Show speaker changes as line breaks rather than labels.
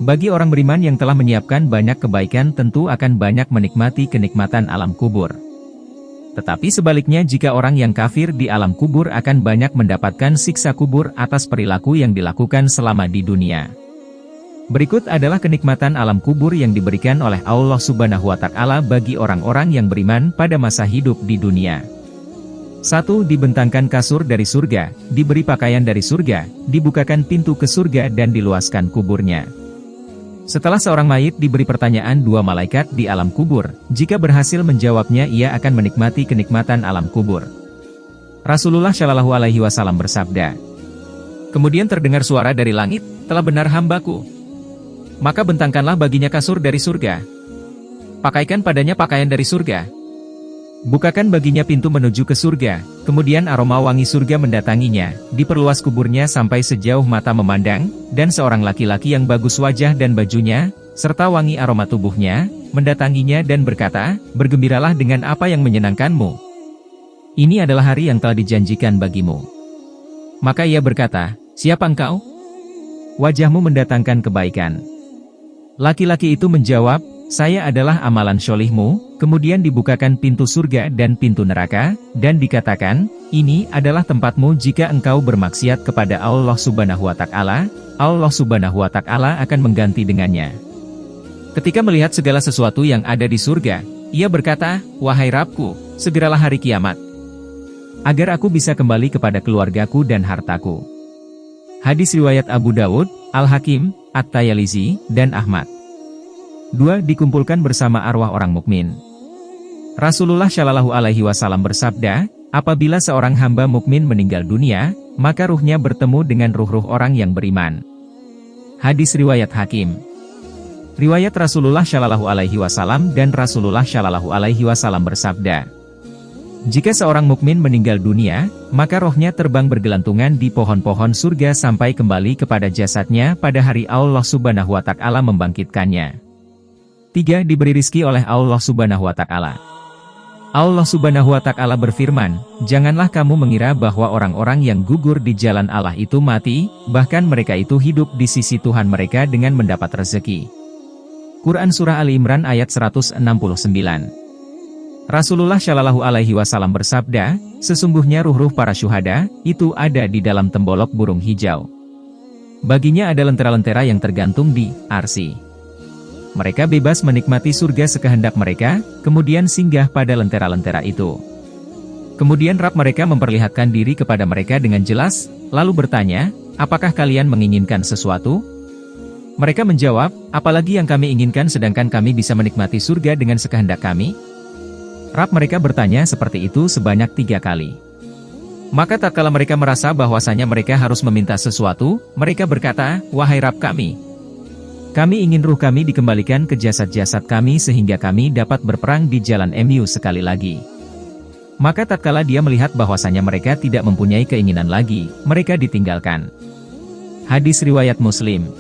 Bagi orang beriman yang telah menyiapkan banyak kebaikan tentu akan banyak menikmati kenikmatan alam kubur. Tetapi sebaliknya jika orang yang kafir di alam kubur akan banyak mendapatkan siksa kubur atas perilaku yang dilakukan selama di dunia. Berikut adalah kenikmatan alam kubur yang diberikan oleh Allah Subhanahu wa Ta'ala bagi orang-orang yang beriman pada masa hidup di dunia. 1. Dibentangkan kasur dari surga, diberi pakaian dari surga, dibukakan pintu ke surga dan diluaskan kuburnya. Setelah seorang mayit diberi pertanyaan dua malaikat di alam kubur, jika berhasil menjawabnya ia akan menikmati kenikmatan alam kubur. Rasulullah Shallallahu Alaihi Wasallam bersabda, kemudian terdengar suara dari langit, telah benar hambaku. Maka bentangkanlah baginya kasur dari surga. Pakaikan padanya pakaian dari surga. Bukakan baginya pintu menuju ke surga, kemudian aroma wangi surga mendatanginya, diperluas kuburnya sampai sejauh mata memandang, dan seorang laki-laki yang bagus wajah dan bajunya, serta wangi aroma tubuhnya, mendatanginya dan berkata, bergembiralah dengan apa yang menyenangkanmu. Ini adalah hari yang telah dijanjikan bagimu. Maka ia berkata, siapa engkau? Wajahmu mendatangkan kebaikan. Laki-laki itu menjawab, saya adalah amalan syolihmu, kemudian dibukakan pintu surga dan pintu neraka, dan dikatakan, ini adalah tempatmu jika engkau bermaksiat kepada Allah Subhanahu wa Ta'ala, Allah Subhanahu wa Ta'ala akan mengganti dengannya. Ketika melihat segala sesuatu yang ada di surga, ia berkata, wahai Rabbku, segeralah hari kiamat, agar aku bisa kembali kepada keluargaku dan hartaku. Hadis riwayat Abu Dawud, Al-Hakim, At-Tayalizi, dan Ahmad. 2. Dikumpulkan bersama arwah orang mukmin. Rasulullah Shallallahu Alaihi Wasallam bersabda, apabila seorang hamba mukmin meninggal dunia, maka ruhnya bertemu dengan ruh-ruh orang yang beriman. Hadis riwayat Hakim. Riwayat Rasulullah Shallallahu Alaihi Wasallam dan Rasulullah Shallallahu Alaihi Wasallam bersabda, jika seorang mukmin meninggal dunia, maka rohnya terbang bergelantungan di pohon-pohon surga sampai kembali kepada jasadnya pada hari Allah Subhanahu wa Ta'ala membangkitkannya. 3. Diberi rizki oleh Allah Subhanahu wa Ta'ala. Allah Subhanahu wa Ta'ala berfirman, janganlah kamu mengira bahwa orang-orang yang gugur di jalan Allah itu mati, bahkan mereka itu hidup di sisi Tuhan mereka dengan mendapat rezeki. Quran Surah Ali Imran ayat 169. Rasulullah Shallallahu Alaihi Wasallam bersabda, sesungguhnya ruh-ruh para syuhada, itu ada di dalam tembolok burung hijau. Baginya ada lentera-lentera yang tergantung di arsy. Mereka bebas menikmati surga sekehendak mereka, kemudian singgah pada lentera-lentera itu. Kemudian Rabb mereka memperlihatkan diri kepada mereka dengan jelas, lalu bertanya, apakah kalian menginginkan sesuatu? Mereka menjawab, apalagi yang kami inginkan sedangkan kami bisa menikmati surga dengan sekehendak kami? Rabb mereka bertanya seperti itu sebanyak 3 kali. Maka tatkala mereka merasa bahwasanya mereka harus meminta sesuatu, mereka berkata, wahai Rabb kami ingin ruh kami dikembalikan ke jasad-jasad kami sehingga kami dapat berperang di jalan MU sekali lagi. Maka tatkala dia melihat bahwasanya mereka tidak mempunyai keinginan lagi, mereka ditinggalkan. Hadis riwayat Muslim.